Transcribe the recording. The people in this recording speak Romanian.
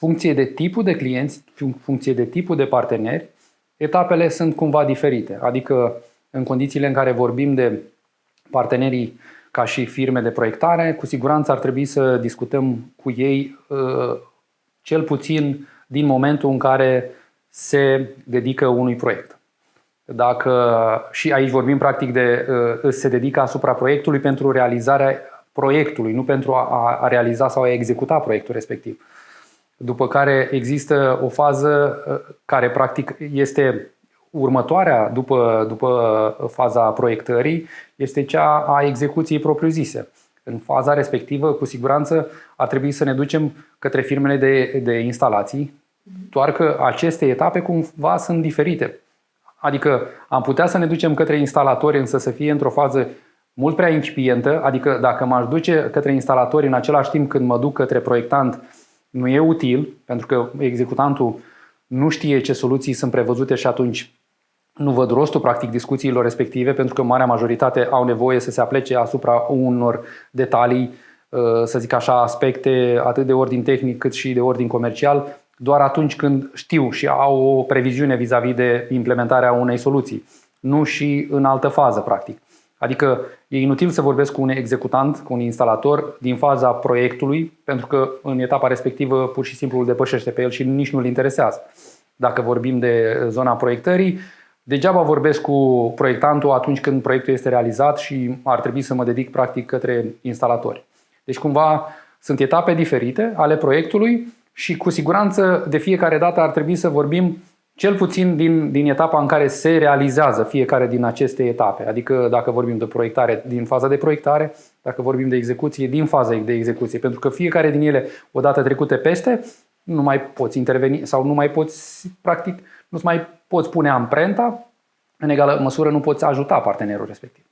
funcție de tipul de clienți, în funcție de tipul de parteneri, etapele sunt cumva diferite. Adică în condițiile în care vorbim de partenerii ca și firme de proiectare, cu siguranță ar trebui să discutăm cu ei cel puțin din momentul în care se dedică unui proiect. Și aici vorbim practic de se dedică asupra proiectului pentru realizarea proiectului, nu pentru a realiza sau a executa proiectul respectiv. După care există o fază care practic este următoarea după faza proiectării, este cea a execuției propriu-zise. În faza respectivă, cu siguranță, ar trebui să ne ducem către firmele de instalații, doar că aceste etape cumva sunt diferite. Adică am putea să ne ducem către instalatori, însă să fie într-o fază mult prea incipientă, adică dacă m-aș duce către instalatori în același timp când mă duc către proiectant, nu e util, pentru că executantul nu știe ce soluții sunt prevăzute și atunci nu văd rostul practic discuțiilor respective, pentru că marea majoritate au nevoie să se aplece asupra unor detalii, să zic așa, aspecte atât de ordin tehnic cât și de ordin comercial, doar atunci când știu și au o previziune vis-a-vis de implementarea unei soluții, nu și în altă fază practic. Adică e inutil să vorbesc cu un executant, cu un instalator din faza proiectului, pentru că în etapa respectivă pur și simplu îl depășește pe el și nici nu îl interesează. Dacă vorbim de zona proiectării, degeaba vorbesc cu proiectantul atunci când proiectul este realizat și ar trebui să mă dedic practic către instalatori. Deci cumva sunt etape diferite ale proiectului și cu siguranță de fiecare dată ar trebui să vorbim cel puțin din etapa în care se realizează fiecare din aceste etape. Adică dacă vorbim de proiectare, din faza de proiectare, dacă vorbim de execuție, din faza de execuție. Pentru că fiecare din ele, odată trecute peste, nu mai poți interveni sau nu mai poți, practic, nu mai poți pune amprenta, în egală măsură nu poți ajuta partenerul respectiv.